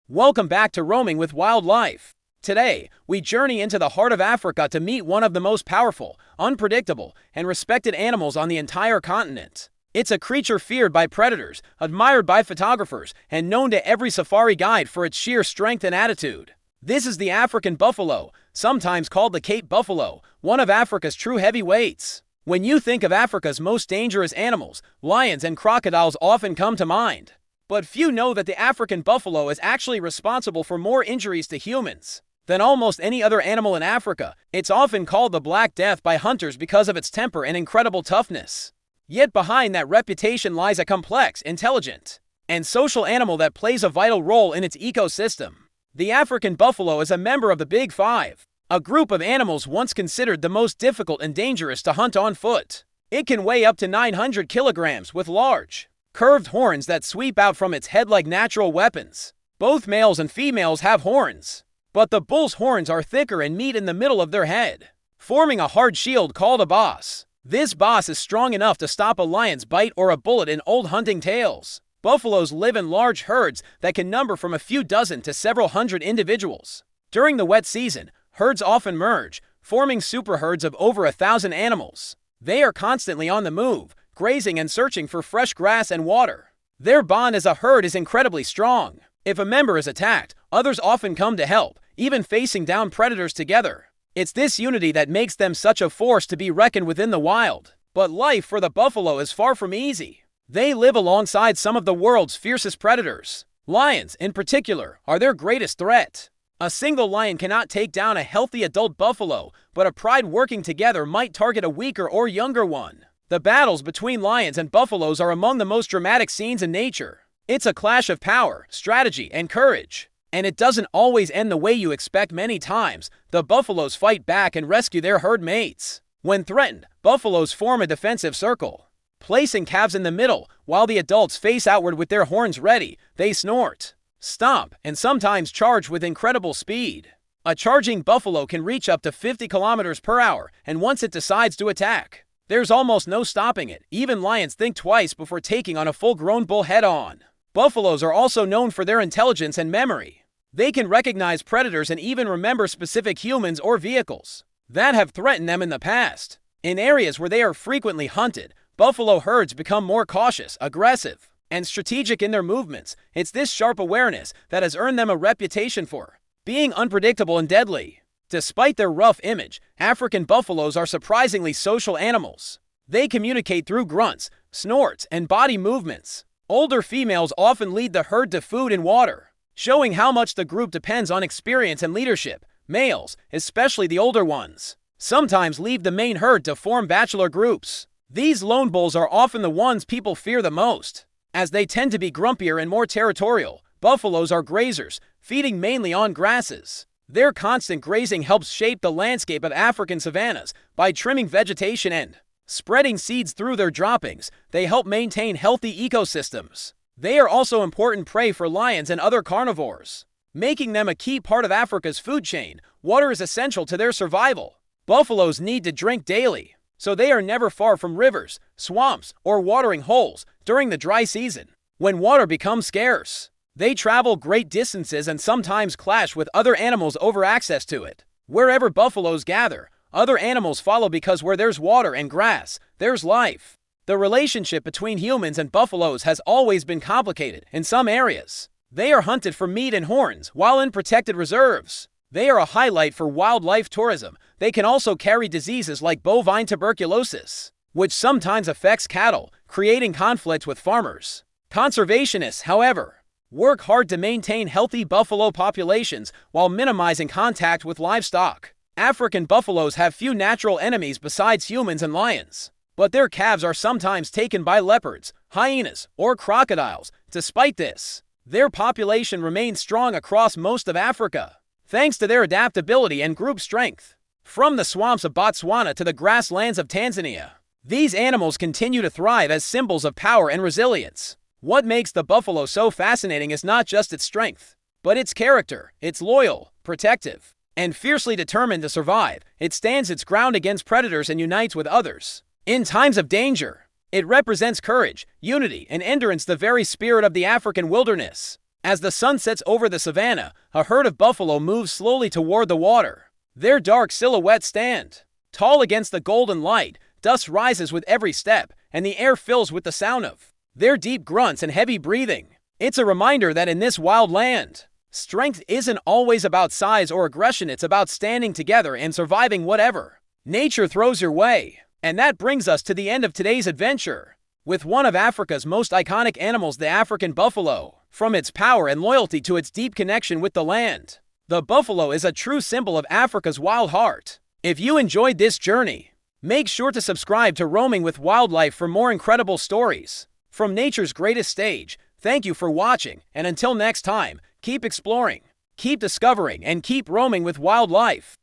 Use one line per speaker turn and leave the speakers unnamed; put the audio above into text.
Welcome back to Roaming with Wildlife. Today, we journey into the heart of Africa to meet one of the most powerful, unpredictable, and respected animals on the entire continent. It's a creature feared by predators, admired by photographers, and known to every safari guide for its sheer strength and attitude. This is the African buffalo, sometimes called the Cape buffalo, one of Africa's true heavyweights. When you think of Africa's most dangerous animals, lions and crocodiles often come to mind. But few know that the African buffalo is actually responsible for more injuries to humans than almost any other animal in Africa. It's often called the Black Death by hunters because of its temper and incredible toughness. Yet behind that reputation lies a complex, intelligent, and social animal that plays a vital role in its ecosystem. The African buffalo is a member of the Big Five, a group of animals once considered the most difficult and dangerous to hunt on foot. It can weigh up to 900 kilograms with large, curved horns that sweep out from its head like natural weapons. Both males and females have horns, but the bull's horns are thicker and meet in the middle of their head, forming a hard shield called a boss. This boss is strong enough to stop a lion's bite or a bullet in old hunting tales. Buffaloes live in large herds that can number from a few dozen to several hundred individuals. During the wet season, herds often merge, forming superherds of over 1,000 animals. They are constantly on the move, grazing and searching for fresh grass and water. Their bond as a herd is incredibly strong. If a member is attacked, others often come to help, even facing down predators together. It's this unity that makes them such a force to be reckoned with in the wild. But life for the buffalo is far from easy. They live alongside some of the world's fiercest predators. Lions, in particular, are their greatest threat. A single lion cannot take down a healthy adult buffalo, but a pride working together might target a weaker or younger one. The battles between lions and buffaloes are among the most dramatic scenes in nature. It's a clash of power, strategy, and courage. And it doesn't always end the way you expect. Many times, the buffaloes fight back and rescue their herd mates. When threatened, buffaloes form a defensive circle, placing calves in the middle, while the adults face outward with their horns ready. They snort, stomp, and sometimes charge with incredible speed. A charging buffalo can reach up to 50 kilometers per hour, and once it decides to attack, there's almost no stopping it. Even lions think twice before taking on a full-grown bull head-on. Buffaloes are also known for their intelligence and memory. They can recognize predators and even remember specific humans or vehicles that have threatened them in the past. In areas where they are frequently hunted, buffalo herds become more cautious, aggressive, and strategic in their movements. It's this sharp awareness that has earned them a reputation for being unpredictable and deadly. Despite their rough image, African buffaloes are surprisingly social animals. They communicate through grunts, snorts, and body movements. Older females often lead the herd to food and water, showing how much the group depends on experience and leadership. Males, especially the older ones, sometimes leave the main herd to form bachelor groups. These lone bulls are often the ones people fear the most, as they tend to be grumpier and more territorial. Buffaloes are grazers, feeding mainly on grasses. Their constant grazing helps shape the landscape of African savannas. By trimming vegetation and spreading seeds through their droppings, they help maintain healthy ecosystems. They are also important prey for lions and other carnivores, making them a key part of Africa's food chain. Water is essential to their survival. Buffaloes need to drink daily, so they are never far from rivers, swamps, or watering holes. During the dry season, when water becomes scarce, they travel great distances and sometimes clash with other animals over access to it. Wherever buffaloes gather, other animals follow because where there's water and grass, there's life. The relationship between humans and buffaloes has always been complicated. In some areas, they are hunted for meat and horns, while in protected reserves, they are a highlight for wildlife tourism. They can also carry diseases like bovine tuberculosis, which sometimes affects cattle, creating conflicts with farmers. Conservationists, however, work hard to maintain healthy buffalo populations while minimizing contact with livestock. African buffaloes have few natural enemies besides humans and lions, but their calves are sometimes taken by leopards, hyenas, or crocodiles. Despite this, their population remains strong across most of Africa, thanks to their adaptability and group strength. From the swamps of Botswana to the grasslands of Tanzania, these animals continue to thrive as symbols of power and resilience. What makes the buffalo so fascinating is not just its strength, but its character. It's loyal, protective, and fiercely determined to survive. It stands its ground against predators and unites with others in times of danger. It represents courage, unity, and endurance, the very spirit of the African wilderness. As the sun sets over the savanna, a herd of buffalo moves slowly toward the water. Their dark silhouettes stand tall against the golden light. Dust rises with every step, and the air fills with the sound of their deep grunts and heavy breathing. It's a reminder that in this wild land, strength isn't always about size or aggression. It's about standing together and surviving whatever nature throws your way. And that brings us to the end of today's adventure with one of Africa's most iconic animals, the African buffalo. From its power and loyalty to its deep connection with the land, the buffalo is a true symbol of Africa's wild heart. If you enjoyed this journey, make sure to subscribe to Roaming with Wildlife for more incredible stories from nature's greatest stage. Thank you for watching, and until next time, keep exploring, keep discovering, and keep roaming with wildlife.